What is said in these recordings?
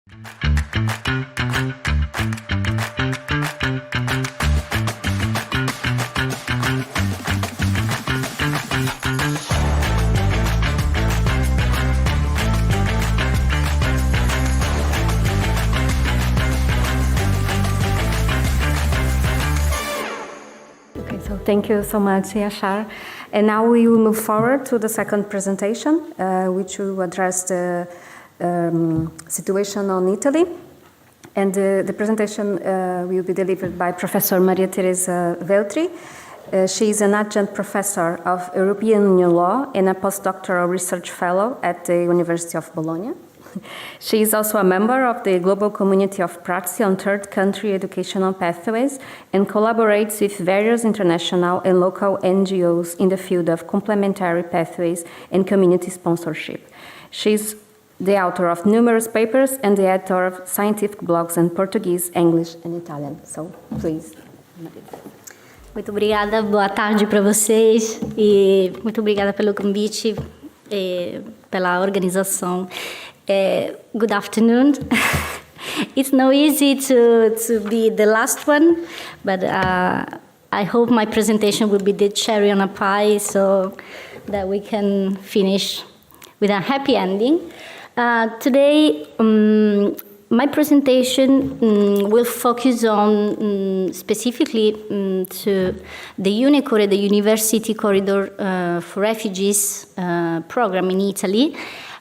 Thank you so much, Yashar. And now we will move forward to the second presentation, which will address the situation on Italy. And the presentation will be delivered by Professor Mariateresa Veltri. She is an adjunct professor of European Union law and a postdoctoral research fellow at the University of Bologna. She is also a member of the global community of practice on third country educational pathways and collaborates with various international and local NGOs in the field of complementary pathways and community sponsorship. She is the author of numerous papers and the editor of scientific blogs in Portuguese, English and Italian. So, please. Muito obrigada, boa tarde para vocês e muito obrigada pelo convite e pela organização. Good afternoon. It's not easy to be the last one, but I hope my presentation will be the cherry on a pie so that we can finish with a happy ending. Today, my presentation will focus on specifically to the UNICORE, the University Corridor for Refugees program in Italy.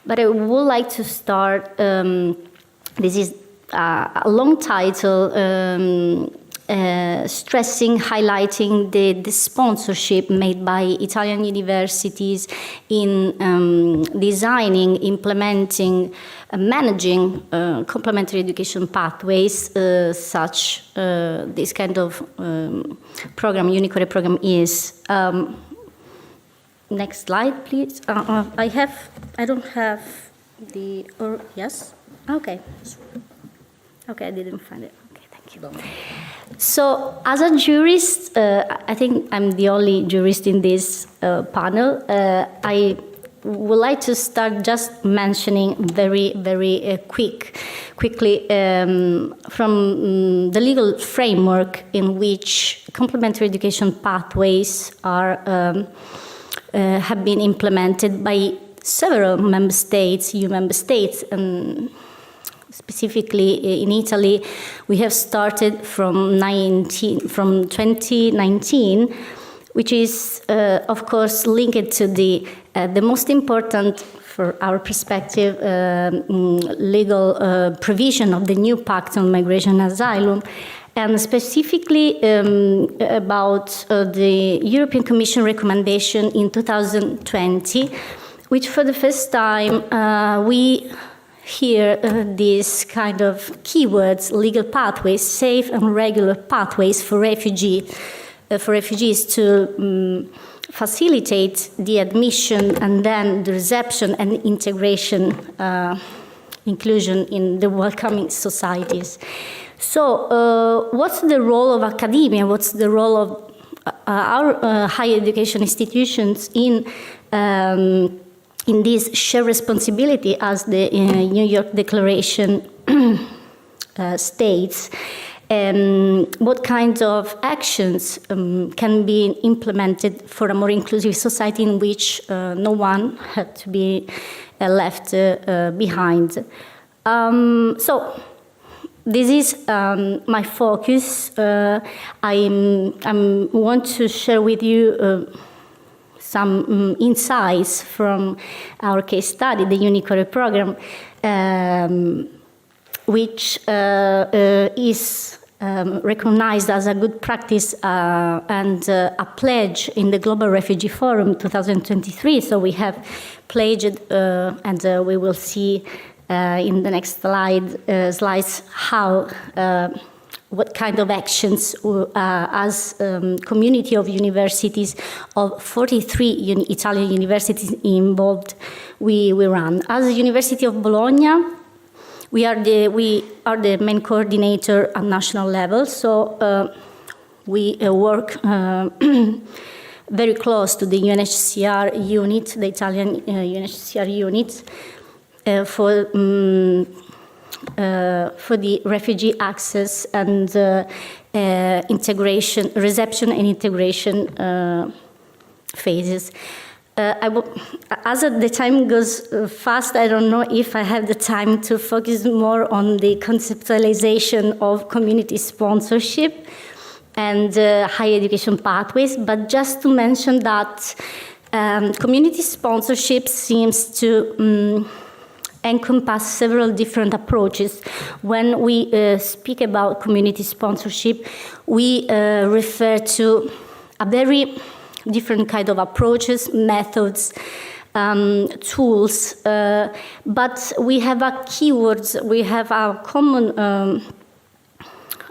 But I would like to start, this is a long title, stressing, highlighting the sponsorship made by Italian universities in designing, implementing, managing complementary education pathways, such this kind of program, UNICORE program is. Next slide, please. I don't have the, or yes? Okay. Okay, I didn't find it. Okay, thank you. So, as a jurist, I think I'm the only jurist in this panel. I would like to start just mentioning very quickly from the legal framework in which complementary education pathways are have been implemented by several member states, EU member states, and specifically in Italy, we have started from 2019, which is, of course, linked to the most important, for our perspective, legal provision of the new Pact on Migration and Asylum, and specifically about the European Commission recommendation in 2020, which for the first time we hear these kind of keywords: legal pathways, safe and regular pathways for refugees to facilitate the admission and then the reception and integration, inclusion in the welcoming societies. So, what's the role of academia? What's the role of our higher education institutions in this shared responsibility, as the New York Declaration states? What kinds of actions can be implemented for a more inclusive society in which no one had to be left behind? So, this is my focus. I want to share with you some insights from our case study, the UNICORE program, which is recognized as a good practice and a pledge in the Global Refugee Forum 2023. So we have pledged, and we will see in the next slides how what kind of actions as community of universities of 43 Italian universities involved we run. As the University of Bologna, we are the main coordinator at national level, so we work very close to the UNHCR unit, the Italian UNHCR unit, for for the refugee access and integration, reception and integration phases. As the time goes fast, I don't know if I have the time to focus more on the conceptualization of community sponsorship and higher education pathways, but just to mention that community sponsorship seems to encompass several different approaches. When we speak about community sponsorship, we refer to a very different kind of approaches, methods, tools, but we have a keywords, we have a common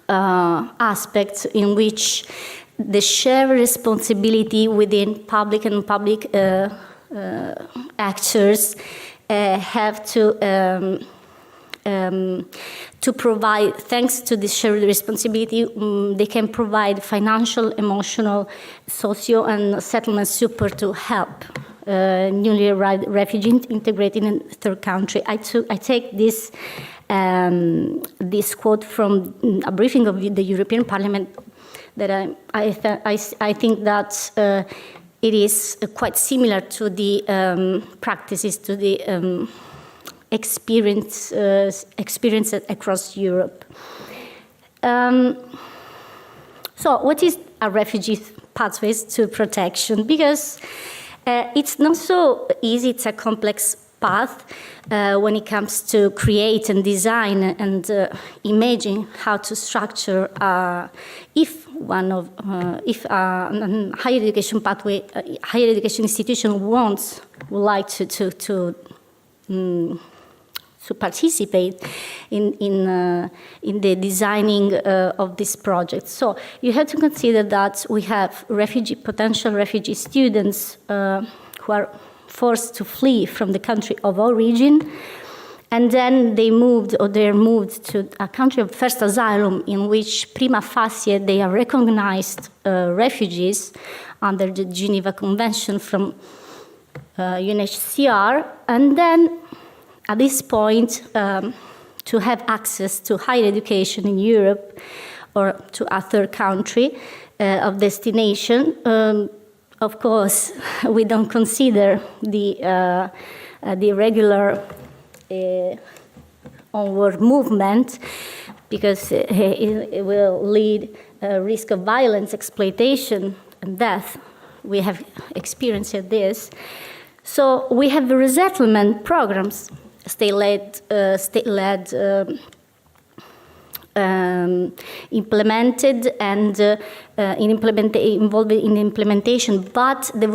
aspect in which the shared responsibility within public and public actors have to provide, thanks to this shared responsibility, they can provide financial, emotional, socio and settlement support to help newly arrived refugees integrated in third country. I take this quote from a briefing of the European Parliament that I think that it is quite similar to the practices, to the experiences across Europe. So what is a refugee pathways to protection? Because it's not so easy, it's a complex path when it comes to create and design and imagine how to structure if a higher education pathway, higher education institution would like to participate in the designing of this project. So you have to consider that we have potential refugee students who are forced to flee from the country of origin, and then they're moved to a country of first asylum in which prima facie they are recognized refugees under the Geneva Convention from UNHCR, and then at this point, to have access to higher education in Europe or to a third country of destination, of course, we don't consider the regular onward movement because it will lead a risk of violence, exploitation, and death. We have experienced this. So we have the resettlement programs, state-led implemented and involved in implementation, but the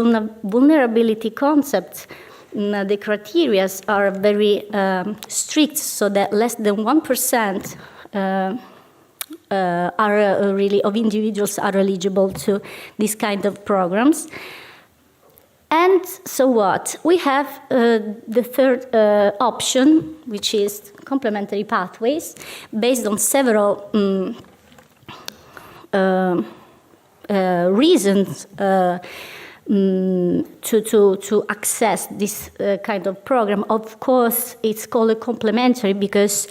vulnerability concept, the criteria are very strict, so that less than 1% are really of individuals are eligible to these kind of programs. And so what? We have the third option, which is complementary pathways, based on several reasons to access this kind of program. Of course, it's called a complementary because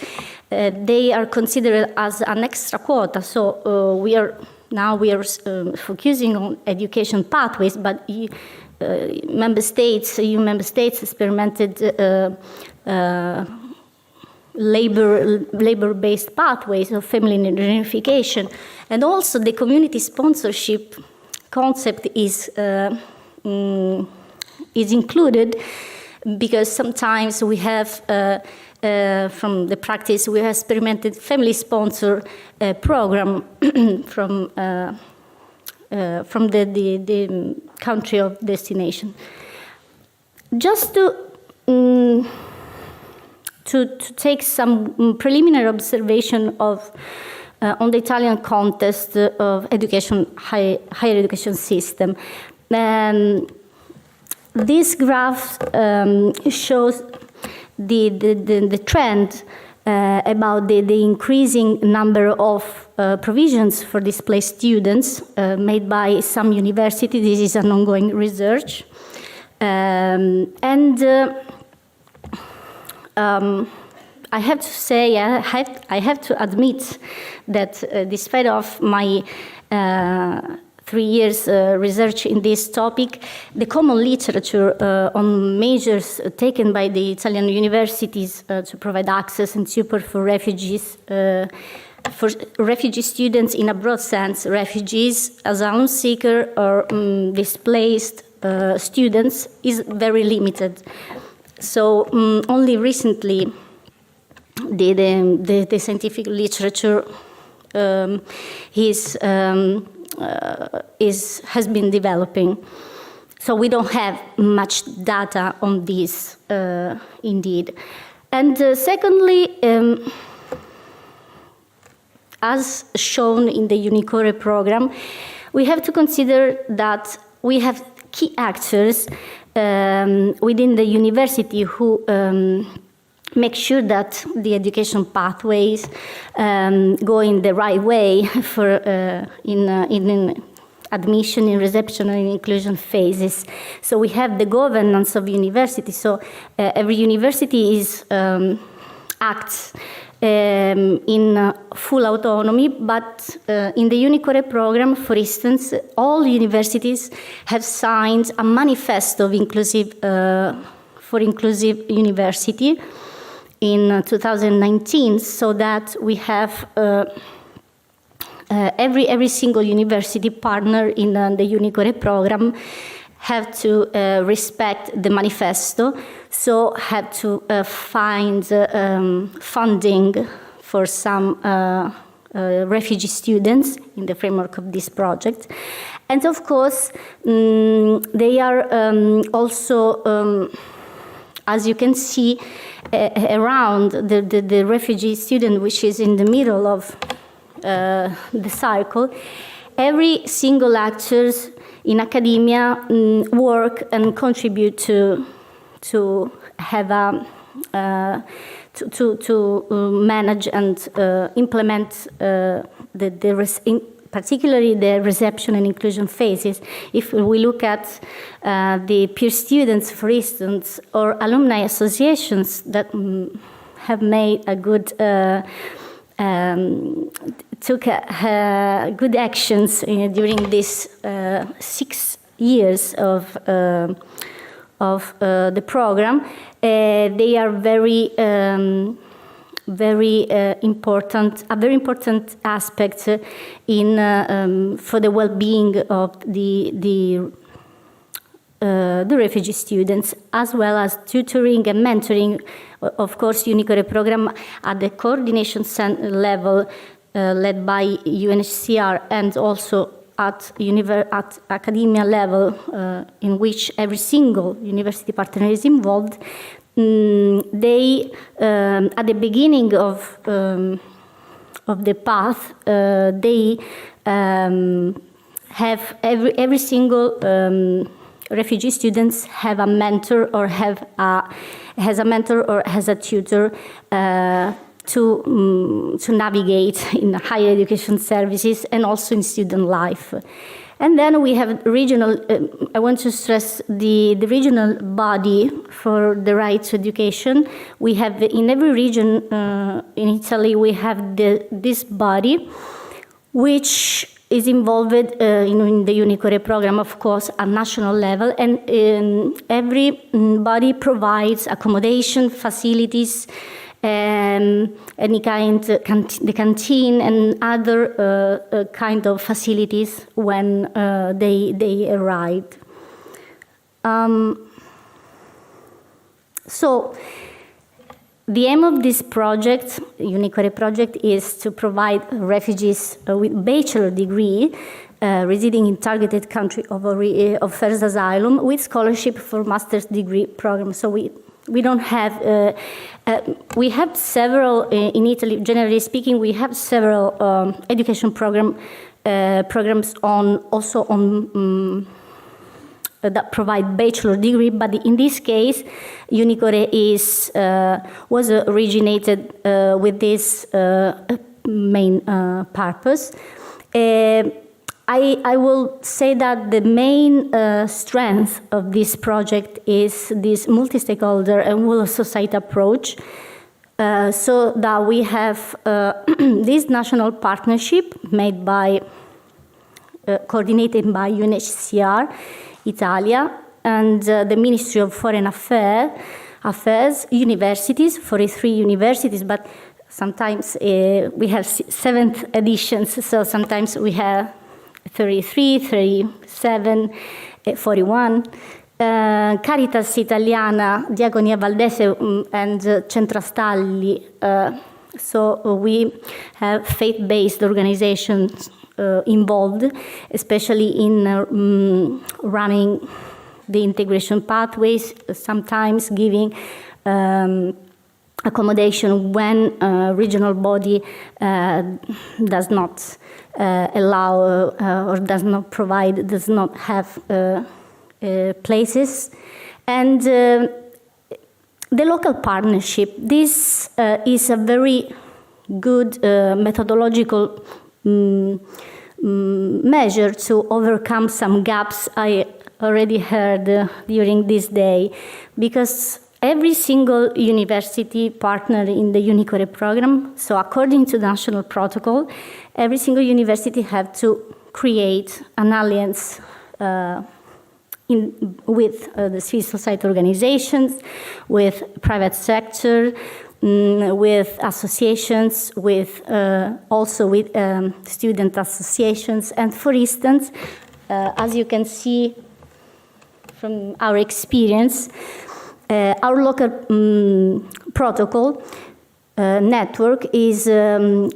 they are considered as an extra quota. So we are focusing on education pathways, but EU member states experimented labor-based pathways of family reunification, and also the community sponsorship concept is included because sometimes we have from the practice we have experimented family sponsor program from the country of destination. Just to take some preliminary observation of on the Italian context of education, higher education system. This graph shows the trend about the increasing number of provisions for displaced students made by some university. This is an ongoing research. I have to say, I have to admit that despite of my 3 years research in this topic, the common literature on measures taken by the Italian universities to provide access and support for refugees students in a broad sense, refugees, asylum seeker, or displaced students is very limited. So only recently the scientific literature has been developing. So we don't have much data on this, indeed. And secondly, as shown in the Unicore program, we have to consider that we have key actors within the university who make sure that the education pathways go in the right way for in admission, in reception, and inclusion phases. So we have the governance of university. So every university is acts in full autonomy, but in the Unicore program, for instance, all universities have signed a manifesto of for inclusive university in 2019, so that we have every single university partner in the Unicore program have to respect the manifesto, so have to find funding for some refugee students in the framework of this project. And of course, they are also, as you can see, around the refugee student, which is in the middle of the cycle, every single actors in academia work and contribute to have a to manage and implement particularly the reception and inclusion phases. If we look at the peer students, for instance, or alumni associations that have made a good took good actions during these 6 years of the program, they are very important, a very important aspect in for the well-being of the refugee students, as well as tutoring and mentoring. Of course, Unicore program at the coordination level, led by UNHCR, and also at academia level, in which every single university partner is involved. They, at the beginning of the path, they have every single refugee students have a mentor or has a tutor to navigate in higher education services and also in student life. And then we have regional, I want to stress the regional body for the right to education. We have in every region in Italy, we have this body, which is involved in the Unicore program, of course, at national level, and every body provides accommodation, facilities, any kind, the canteen and other kind of facilities when they arrived. So the aim of this project, Unicore project, is to provide refugees with bachelor degree residing in targeted country of first asylum with scholarship for master's degree program. So we don't have, we have several, in Italy, generally speaking, we have several education programs also on that provide bachelor degree, but in this case, Unicore was originated with this main purpose. I will say that the main strength of this project is this multi-stakeholder and will society approach, so that we have this national partnership made by, coordinated by UNHCR Italia and the Ministry of Foreign Affairs, universities, 43 universities, but sometimes we have 7th editions, so sometimes we have 33, 37, 41. Caritas Italiana, Diaconia Valdese, and Centrastalli. So we have faith-based organizations involved, especially in running the integration pathways, sometimes giving accommodation when a regional body does not allow or does not provide, does not have places. And the local partnership, this is a very good methodological measure to overcome some gaps I already heard during this day, because every single university partner in the UNICORE program, so according to the national protocol, every single university have to create an alliance with the civil society organizations, with private sector, with associations, with also with student associations. And for instance, as you can see from our experience, our local protocol network is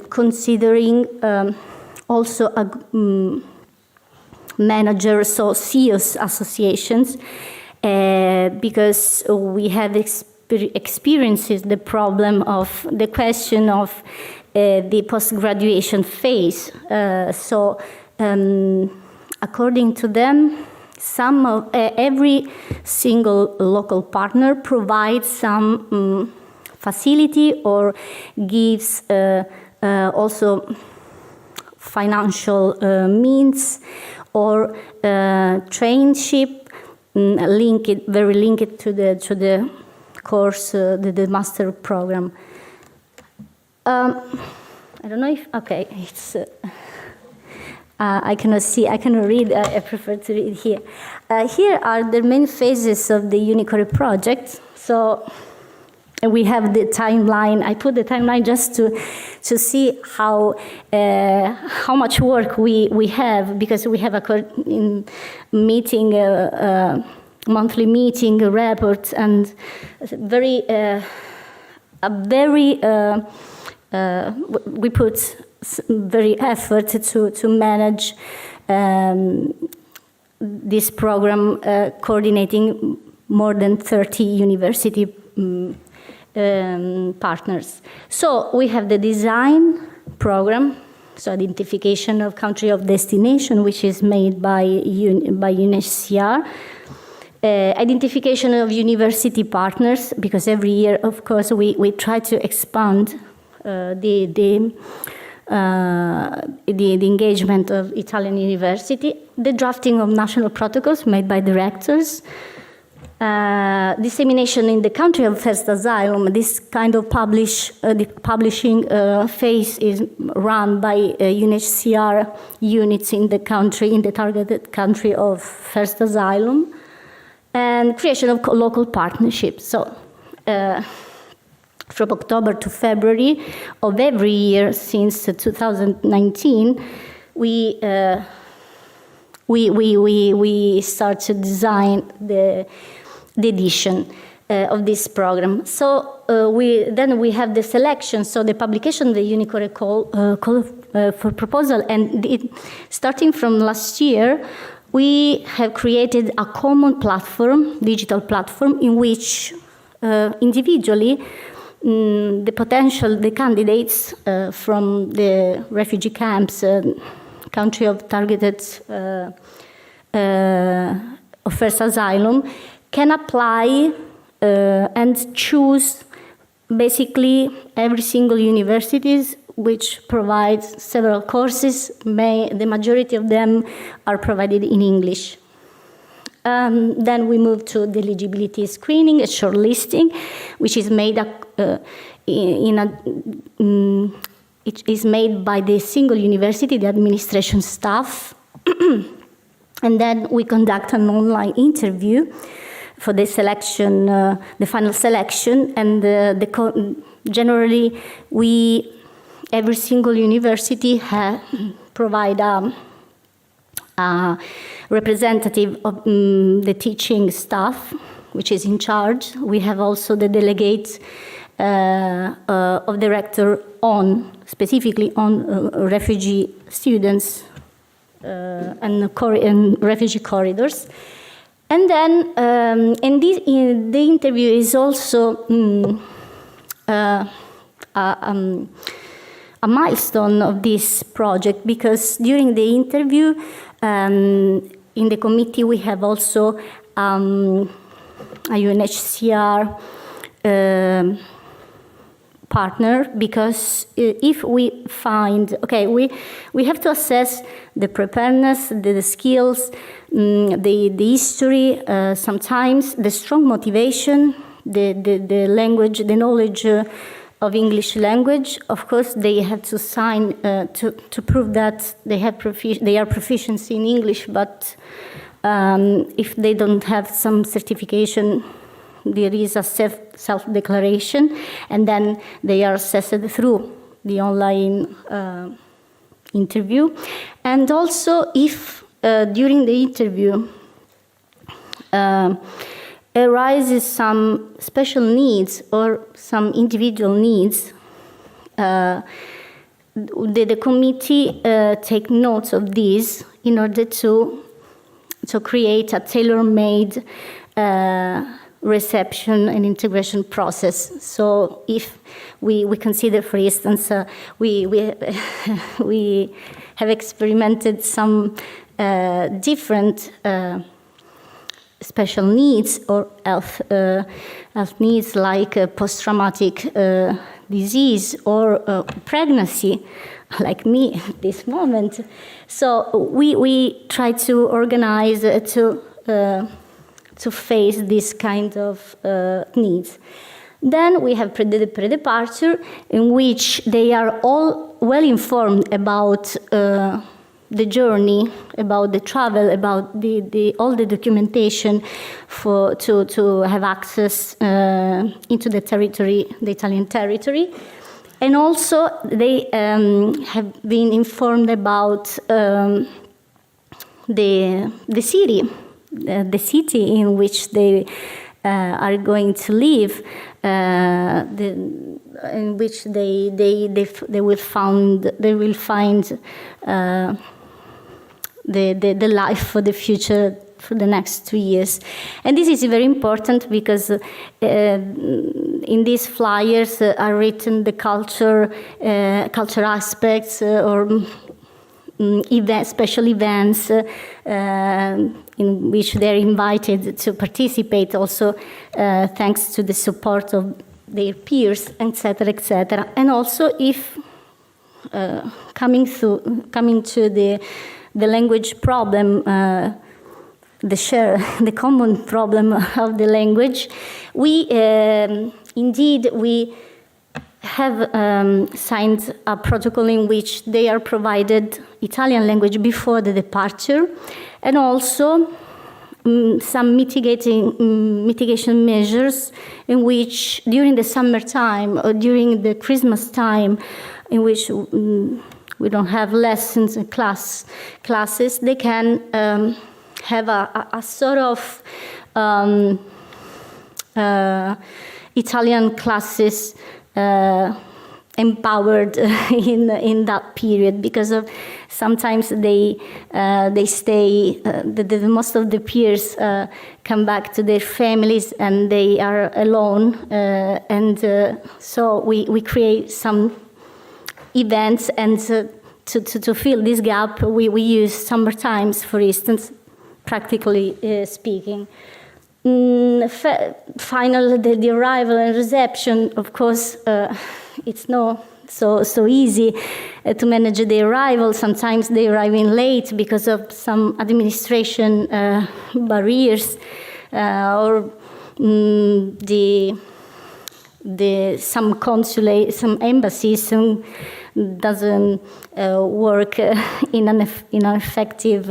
considering also a manager, so CEOs associations, because we have experiences the problem of the question of the post-graduation phase. So according to them, some of every single local partner provides some facility or gives also financial means or traineeship, very linked to the course, the master program. I don't know if, okay, it's, I cannot see, I cannot read, I prefer to read here. Here are the main phases of the UNICORE project. So we have the timeline. I put the timeline just to see how much work we have, because we have a meeting, monthly meeting, reports, and we put very effort to manage this program, coordinating more than 30 university partners. So we have the design program, so identification of country of destination, which is made by UNHCR. Identification of university partners, because every year, of course, we try to expand the engagement of Italian university. The drafting of national protocols made by directors. Dissemination in the country of first asylum. This kind of the publishing phase is run by UNHCR units in the country, in the targeted country of first asylum. And creation of local partnerships. So from October to February of every year since 2019, we start to design the edition of this program. So then we have the selection, so the publication of the UNICORE call for proposal, and starting from last year, we have created a common platform, digital platform, in which individually the candidates from the refugee camps, country of targeted of first asylum, can apply and choose basically every single universities which provides several courses. The majority of them are provided in English. Then we move to the eligibility screening, a shortlisting, which is made it is made by the single university, the administration staff. And then we conduct an online interview for the selection, the final selection, and generally every single university provide a representative of the teaching staff, which is in charge. We have also the delegate of the rector specifically on refugee students and refugee corridors. And then the interview is also a milestone of this project, because during the interview in the committee we have also a UNHCR partner, because if we find, we have to assess the preparedness, the skills, the history, sometimes the strong motivation, the language, the knowledge of English language. Of course, they have to sign to prove that they are proficiency in English, but if they don't have some certification, there is a self-declaration, and then they are assessed through the online interview. And also, if during the interview arises some special needs or some individual needs, the committee take notes of these in order to create a tailor-made reception and integration process. So if we consider, for instance, we have experimented some different special needs or health needs, like post-traumatic disease or pregnancy, like me at this moment. So we try to organize to face this kind of needs. Then we have the pre-departure, in which they are all well informed about the journey, about the travel, about all the documentation to have access into the territory, the Italian territory. And also they have been informed about the city in which they are going to live, in which they will find the life for the future for the next 2 years. And this is very important, because in these flyers are written the culture aspects or special events in which they're invited to participate, also thanks to the support of their peers, etc., etc. And also, if coming to the language problem, the common problem of the language, we have signed a protocol in which they are provided Italian language before the departure, and also some mitigation measures in which during the summertime or during the Christmas time, in which we don't have lessons and classes, they can have a sort of Italian classes empowered in that period, because of sometimes they stay. Most of the peers come back to their families and they are alone, and so we create some events, and to fill this gap, we use summer times, for instance, practically speaking. Final, the arrival and reception, of course, it's not so easy to manage the arrival. Sometimes they arrive in late because of some administration barriers, or the some consulate, some embassies doesn't work in an effective,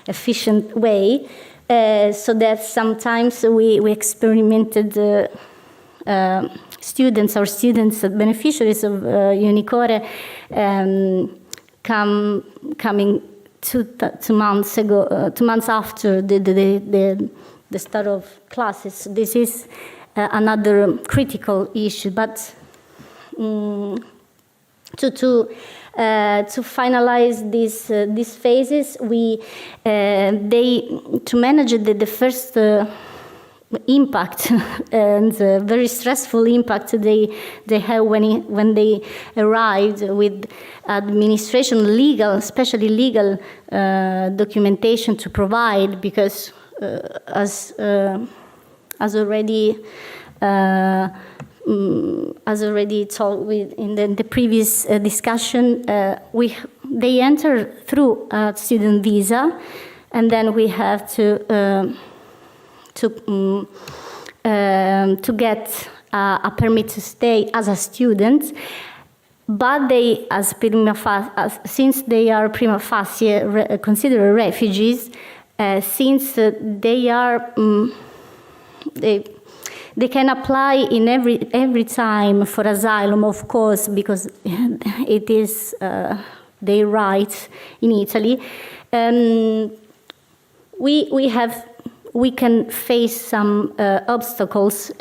efficient way. So that sometimes we experimented students, beneficiaries of Unicore, coming 2 months ago, 2 months after the start of classes. This is another critical issue, but to finalize these phases, to manage the first impact and very stressful impact they have when they arrived with administration, especially legal documentation to provide, because as already told in the previous discussion, they enter through a student visa, and then we have to get a permit to stay as a student. But they, since they are prima facie considered refugees, since they are they can apply in every time for asylum, of course, because it is their right in Italy. We can face some obstacles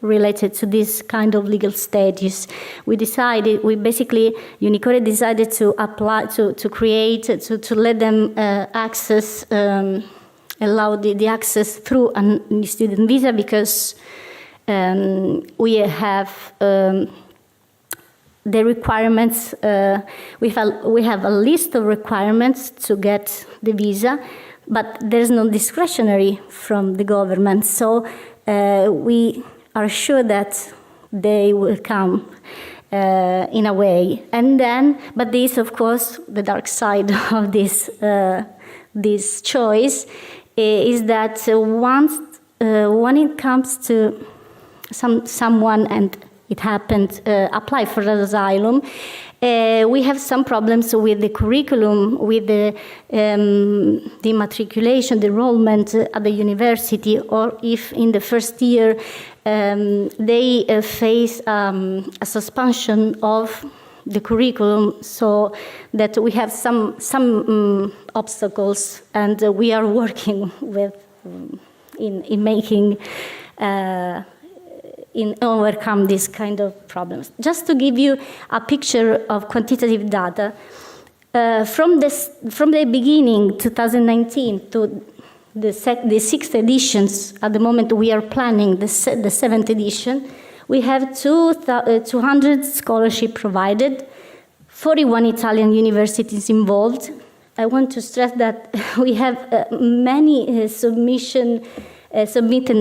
related to this kind of legal status. Unicore decided to apply, to let them access, allow the access through a student visa, because we have the requirements, we have a list of requirements to get the visa, but there's no discretionary from the government. So we are sure that they will come in a way. And then, but this, of course, the dark side of this choice is that when it comes to someone, and it happened, apply for asylum, we have some problems with the curriculum, with the matriculation, the enrollment at the university, or if in the first year they face a suspension of the curriculum, so that we have some obstacles, and we are working with in making in overcome this kind of problems. Just to give you a picture of quantitative data, from the beginning, 2019, to the 6th editions, at the moment we are planning the 7th edition, we have 200 scholarship provided, 41 Italian universities involved. I want to stress that we have many submitted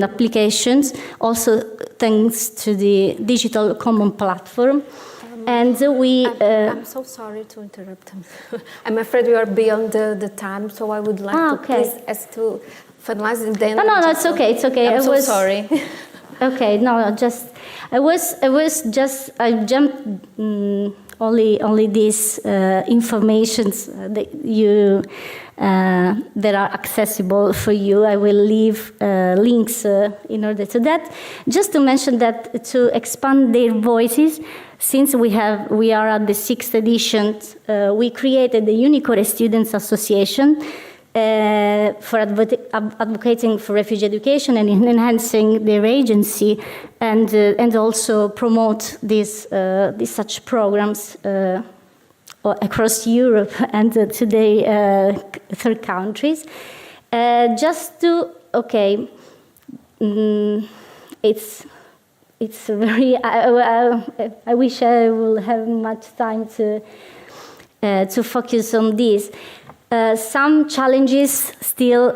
applications, also thanks to the digital common platform. And I'm so sorry to interrupt. I'm afraid we are beyond the time, so I would like to please ask to finalize and then. No, it's okay. It's okay. I'm so sorry. Okay, no, I jumped only these informations that that are accessible for you. I will leave links in order to that. Just to mention that to expand their voices, since we are at the 6th edition, we created the Unicore Students Association for advocating for refugee education and enhancing their agency, and also promote these such programs across Europe and today third countries. It's very. I wish I will have much time to focus on this. Some challenges still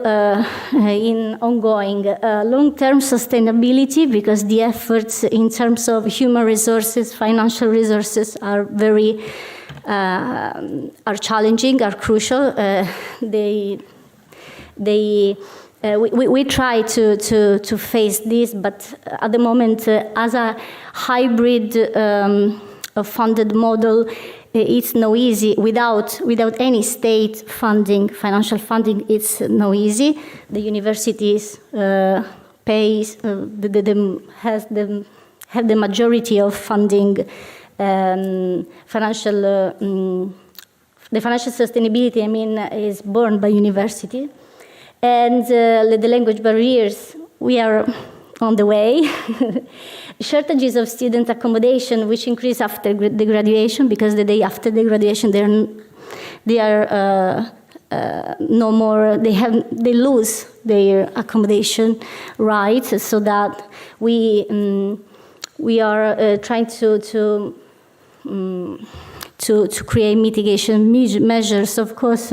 in ongoing. Long-term sustainability, because the efforts in terms of human resources, financial resources are very are challenging, are crucial. They we try to face this, but at the moment, as a hybrid funded model, it's no easy. Without any state funding, financial funding, it's no easy. The universities pays have the majority of funding. The financial sustainability, I mean, is borne by university. And the language barriers, we are on the way. Shortages of student accommodation, which increase after the graduation, because the day after the graduation, they are no more. They lose their accommodation rights. So that we are trying to create mitigation measures, of course,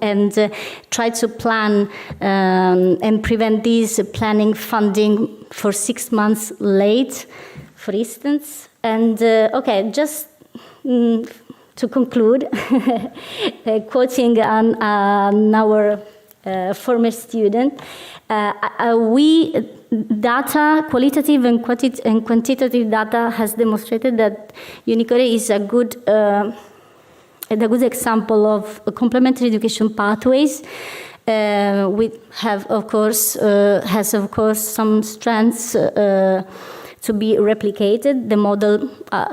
and try to plan and prevent this planning funding for 6 months late, for instance. And okay, just to conclude, quoting our former student, data, qualitative and quantitative data has demonstrated that Unicode is a good example of complementary education pathways. We have, of course, has of course some strengths to be replicated. The model,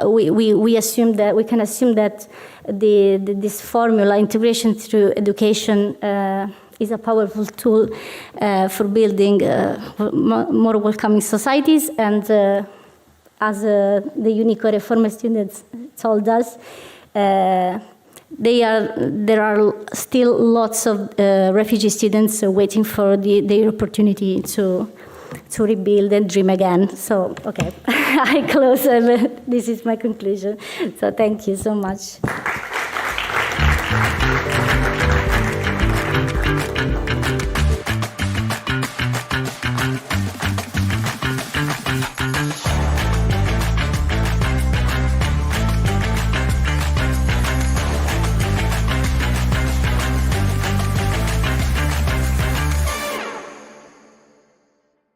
we assume that we can assume that this formula, integration through education, is a powerful tool for building more welcoming societies. And as the Unicode former students told us, there are still lots of refugee students waiting for their opportunity to rebuild and dream again. So, okay, I close. This is my conclusion. So thank you so much.